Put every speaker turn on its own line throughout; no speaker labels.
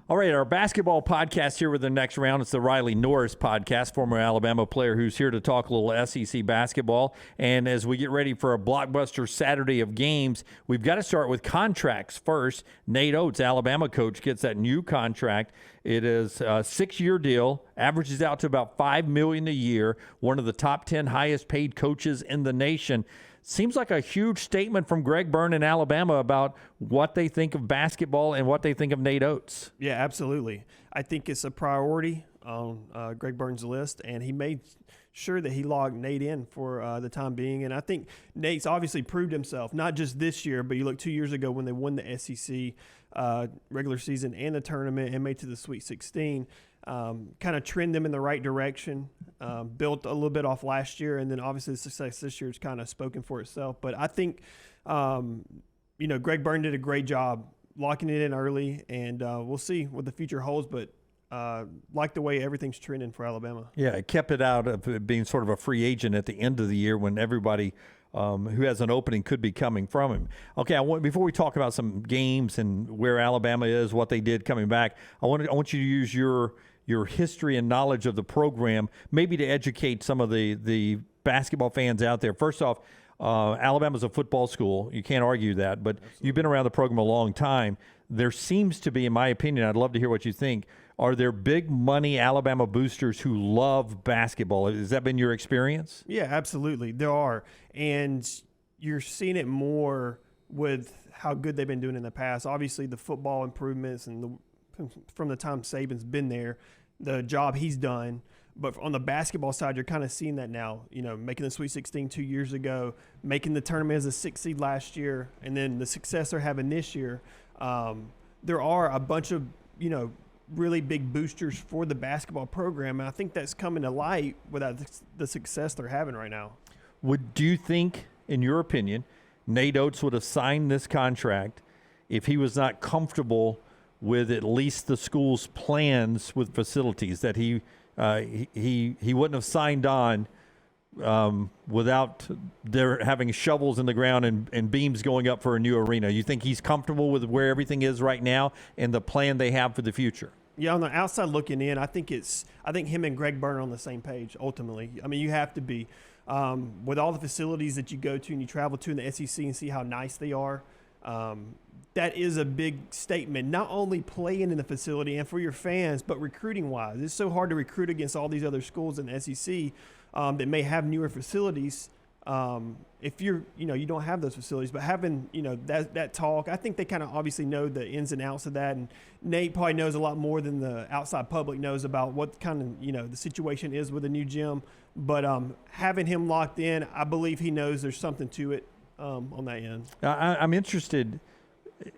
All right, our basketball podcast here with the next round. It's the Riley Norris podcast, former Alabama player who's here to talk a little SEC basketball. And as we get ready for a blockbuster Saturday of games, we've got to start with contracts first. Nate Oats, Alabama coach, gets that new contract. It is a 6-year deal, averages out to about $5 million a year, one of the top 10 highest paid coaches in the nation. Seems like a huge statement from Greg Byrne in Alabama about what they think of basketball and what they think of Nate Oats.
Yeah, absolutely. I think it's a priority on Greg Byrne's list, and he made sure that he logged Nate in for the time being. And I think Nate's obviously proved himself, not just this year, but you look 2 years ago when they won the SEC regular season and the tournament and made to the Sweet 16. Kind of trend them in the right direction, built a little bit off last year, and then obviously the success this year has kind of spoken for itself. But I think, Greg Byrne did a great job locking it in early, and we'll see what the future holds, but like the way everything's trending for Alabama.
Yeah, it kept it out of it being sort of a free agent at the end of the year when everybody who has an opening could be coming from him. Okay, before we talk about some games and where Alabama is, what they did coming back, I want you to use your history and knowledge of the program, maybe to educate some of the basketball fans out there. First off, Alabama's a football school. You can't argue that, but Absolutely. You've been around the program a long time. There seems to be, in my opinion, I'd love to hear what you think, are there big money Alabama boosters who love basketball? Has that been your experience?
Yeah, absolutely. There are. And you're seeing it more with how good they've been doing in the past. Obviously, the football improvements and from the time Saban's been there, the job he's done. But on the basketball side, you're kind of seeing that now, making the Sweet 16 2 years ago, making the tournament as a 6th seed last year, and then the success they're having this year. There are a bunch of, really big boosters for the basketball program, and I think that's coming to light without the success they're having right now.
Do you think, in your opinion, Nate Oats would have signed this contract if he was not comfortable with at least the school's plans with facilities, that he wouldn't have signed on without there having shovels in the ground and beams going up for a new arena? You think he's comfortable with where everything is right now and the plan they have for the future?
Yeah, on the outside looking in, I think him and Greg Byrne are on the same page ultimately. I mean, you have to be. With all the facilities that you go to and you travel to in the SEC and see how nice they are, that is a big statement, not only playing in the facility and for your fans, but recruiting-wise. It's so hard to recruit against all these other schools in the SEC that may have newer facilities. If you don't have those facilities, but having, that talk, I think they kind of obviously know the ins and outs of that. And Nate probably knows a lot more than the outside public knows about what kind of, the situation is with the new gym. But having him locked in, I believe he knows there's something to it on that end.
I'm interested.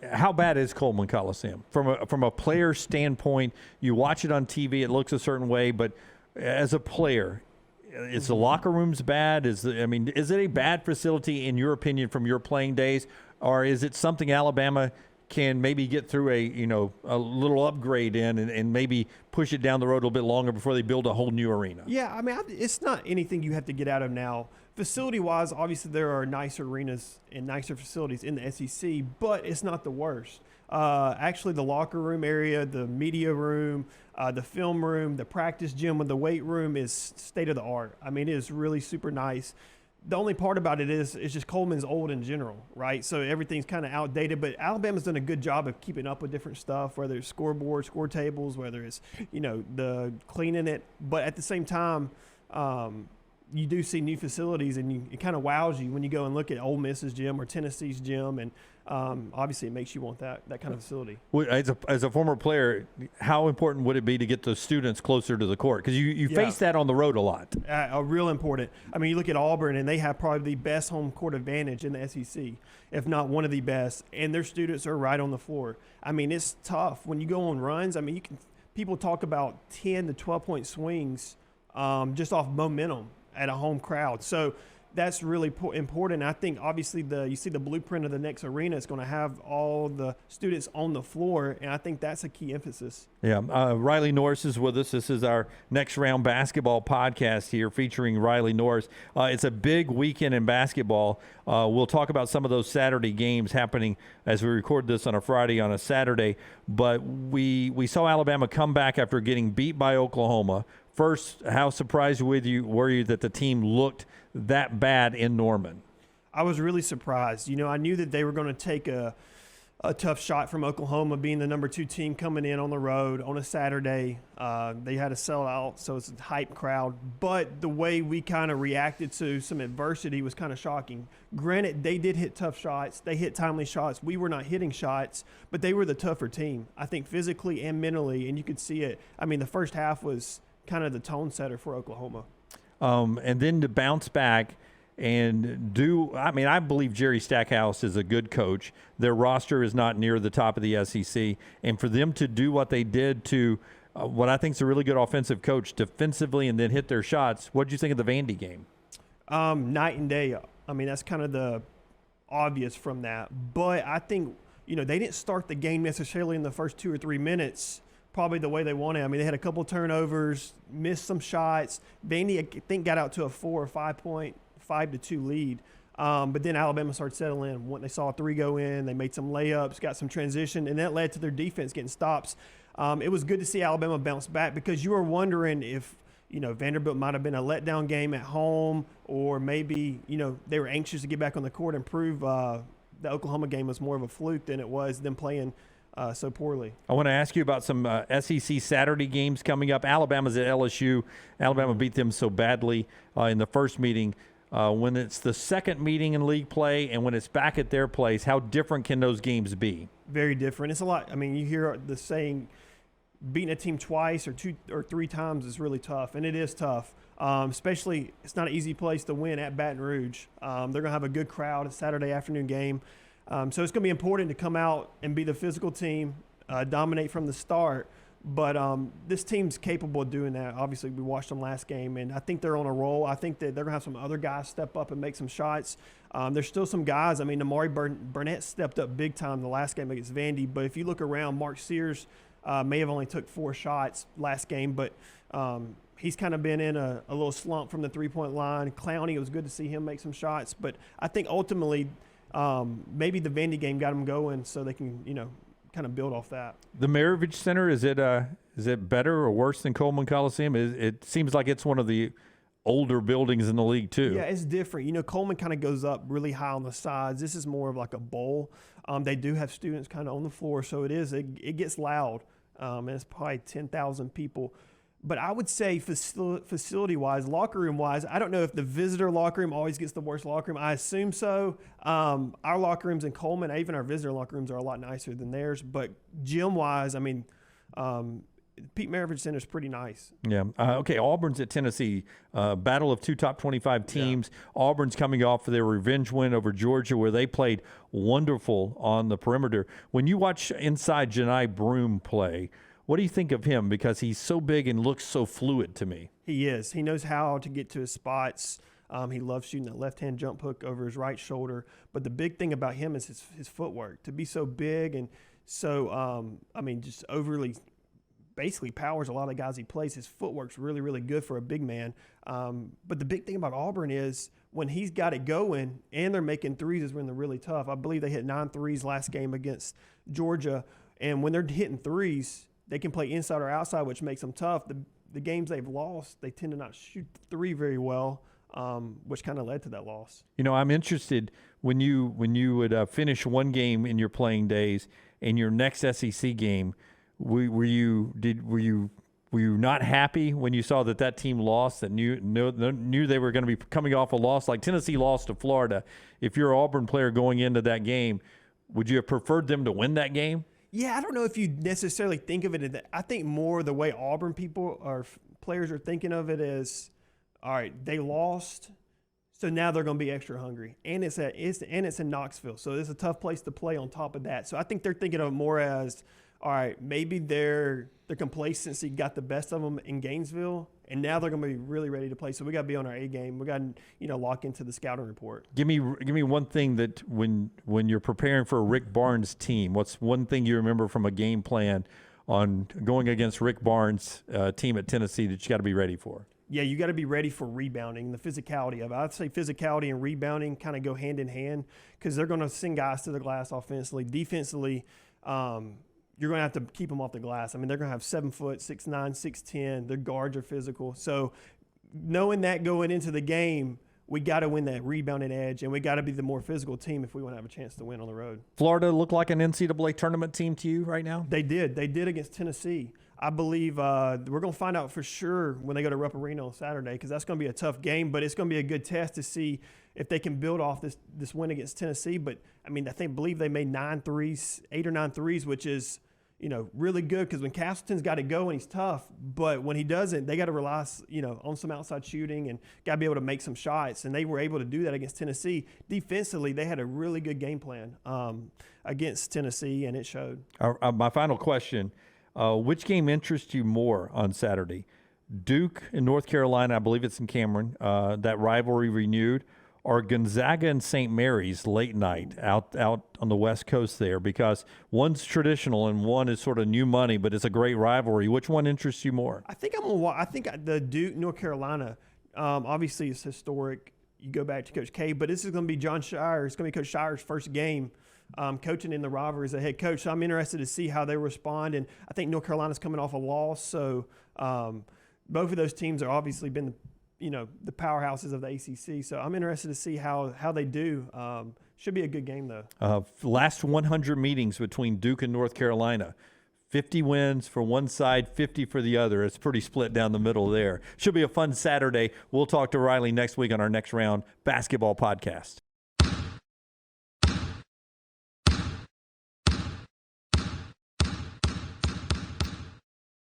How bad is Coleman Coliseum? From a player standpoint, you watch it on TV, it looks a certain way, but as a player, is the locker rooms bad? Is it a bad facility in your opinion from your playing days, or is it something Alabama can maybe get through a little upgrade in and maybe push it down the road a little bit longer before they build a whole new arena?
Yeah, it's not anything you have to get out of now. Facility-wise, obviously there are nicer arenas and nicer facilities in the SEC, but it's not the worst. Actually, the locker room area, the media room, the film room, the practice gym, and the weight room is state-of-the-art. I mean, it is really super nice. The only part about it is just Coleman's old in general, right? So everything's kind of outdated, but Alabama's done a good job of keeping up with different stuff, whether it's scoreboard, score tables, whether it's, the cleaning it. But at the same time, you do see new facilities, and it kind of wows you when you go and look at Ole Miss's gym or Tennessee's gym, and obviously it makes you want that kind of facility.
Well, as a former player, how important would it be to get the students closer to the court? Because you face that on the road a lot.
Real important. I mean, you look at Auburn, and they have probably the best home court advantage in the SEC, if not one of the best, and their students are right on the floor. I mean, it's tough. When you go on runs, I mean, people talk about 10 to 12-point swings just off momentum at a home crowd. So that's really important. I think obviously you see the blueprint of the next arena is going to have all the students on the floor, and I think that's a key emphasis.
Yeah, Riley Norris is with us. This is our Next Round Basketball podcast here featuring Riley Norris. It's a big weekend in basketball. We'll talk about some of those Saturday games happening as we record this on a Friday on a Saturday. But we saw Alabama come back after getting beat by Oklahoma. First, how surprised were you that the team looked that bad in Norman?
I was really surprised. I knew that they were going to take a tough shot from Oklahoma, being the number 2 team coming in on the road on a Saturday. They had a sellout, so it's a hype crowd. But the way we kind of reacted to some adversity was kind of shocking. Granted, they did hit tough shots. They hit timely shots. We were not hitting shots, but they were the tougher team, I think, physically and mentally, and you could see it. I mean, the first half was kind of the tone setter for Oklahoma.
And then to bounce back and I believe Jerry Stackhouse is a good coach. Their roster is not near the top of the SEC. And for them to do what they did to what I think is a really good offensive coach defensively and then hit their shots, what did you think of the Vandy game?
Night and day. I mean, that's kind of the obvious from that. But I think, they didn't start the game necessarily in the first 2 or 3 minutes probably the way they wanted. I mean, they had a couple of turnovers, missed some shots. Vandy, I think, got out to a 4 or 5 point, 5-2 lead. But then Alabama started settling in. When they saw a 3 go in, they made some layups, got some transition, and that led to their defense getting stops. It was good to see Alabama bounce back because you were wondering if, Vanderbilt might have been a letdown game at home, or maybe, they were anxious to get back on the court and prove the Oklahoma game was more of a fluke than it was them playing so poorly.
I want to ask you about some SEC Saturday games coming up. Alabama's at LSU. Alabama beat them so badly in the first meeting. When it's the second meeting in league play and when it's back at their place, how different can those games be?
Very different. It's a lot. I mean, you hear the saying, beating a team twice or 2 or 3 times is really tough, and it is tough. Especially, it's not an easy place to win at Baton Rouge. They're going to have a good crowd, a Saturday afternoon game. So it's going to be important to come out and be the physical team, dominate from the start. But this team's capable of doing that. Obviously, we watched them last game, and I think they're on a roll. I think that they're going to have some other guys step up and make some shots. There's still some guys. I mean, Amari Burnett stepped up big time the last game against Vandy. But if you look around, Mark Sears may have only took 4 shots last game. But he's kind of been in a little slump from the three-point line. Clowney, it was good to see him make some shots. But I think ultimately maybe the Vandy game got them going so they can, kind of build off that.
The Maravich Center, is it better or worse than Coleman Coliseum? It seems like it's one of the older buildings in the league too.
Yeah, it's different. Coleman kind of goes up really high on the sides. This is more of like a bowl. They do have students kind of on the floor, so it gets loud, and it's probably 10,000 people. But I would say facility-wise, locker room-wise, I don't know if the visitor locker room always gets the worst locker room. I assume so. Our locker rooms in Coleman, even our visitor locker rooms, are a lot nicer than theirs. But gym-wise, I mean, Pete Maravich Center is pretty nice.
Yeah. Okay, Auburn's at Tennessee. Battle of 2 top 25 teams. Yeah. Auburn's coming off of their revenge win over Georgia where they played wonderful on the perimeter. When you watch inside Janai Broome play, what do you think of him? Because he's so big and looks so fluid to me.
He is. He knows how to get to his spots. He loves shooting that left-hand jump hook over his right shoulder. But the big thing about him is his footwork. To be so big and so, just overly basically powers a lot of guys he plays. His footwork's really, really good for a big man. But the big thing about Auburn is when he's got it going and they're making threes is when they're really tough. I believe they hit 9 threes last game against Georgia. And when they're hitting threes, they can play inside or outside, which makes them tough. The games they've lost, they tend to not shoot the 3 very well, which kind of led to that loss.
I'm interested when you would finish one game in your playing days and your next SEC game. Were you not happy when you saw that team lost? That knew they were going to be coming off a loss like Tennessee lost to Florida. If you're an Auburn player going into that game, would you have preferred them to win that game?
Yeah, I don't know if you necessarily think of it. I think more the way Auburn people or players are thinking of it is, all right, they lost, so now they're going to be extra hungry, and it's in Knoxville, so it's a tough place to play on top of that. So I think they're thinking of it more as, all right, maybe their complacency got the best of them in Gainesville, and now they're going to be really ready to play. So we got to be on our A game. We got to lock into the scouting report.
Give me one thing that when you're preparing for a Rick Barnes team, what's one thing you remember from a game plan on going against Rick Barnes' team at Tennessee that you got to be ready for?
Yeah, you got to be ready for rebounding, the physicality of it. I'd say physicality and rebounding kind of go hand in hand because they're going to send guys to the glass offensively. Defensively, you're going to have to keep them off the glass. I mean, they're going to have 7 foot, 6'9", 6'10". Their guards are physical. So knowing that going into the game, we got to win that rebounding edge, and we got to be the more physical team if we want to have a chance to win on the road.
Florida look like an NCAA tournament team to you right now?
They did. They did against Tennessee. I believe we're going to find out for sure when they go to Rupp Arena on Saturday because that's going to be a tough game, but it's going to be a good test to see if they can build off this win against Tennessee. But, I mean, believe they made 8 or 9 threes, which is, really good because when Castleton's got to go and he's tough, but when he doesn't, they got to rely, on some outside shooting and got to be able to make some shots, and they were able to do that against Tennessee. Defensively, they had a really good game plan against Tennessee, and it showed.
My final question. Which game interests you more on Saturday? Duke in North Carolina, I believe it's in Cameron, that rivalry renewed, or Gonzaga and St. Mary's late night out on the West Coast there? Because one's traditional and one is sort of new money, but it's a great rivalry. Which one interests you more?
I think the Duke, North Carolina, obviously is historic. You go back to Coach K, but this is going to be John Shire. It's going to be Coach Shire's first game coaching in the rivalry as a head coach. So I'm interested to see how they respond. And I think North Carolina's coming off a loss. So both of those teams are obviously been, the powerhouses of the ACC. So I'm interested to see how they do. Should be a good game, though.
Last 100 meetings between Duke and North Carolina. 50 wins for one side, 50 for the other. It's pretty split down the middle there. Should be a fun Saturday. We'll talk to Riley next week on our Next Round Basketball Podcast.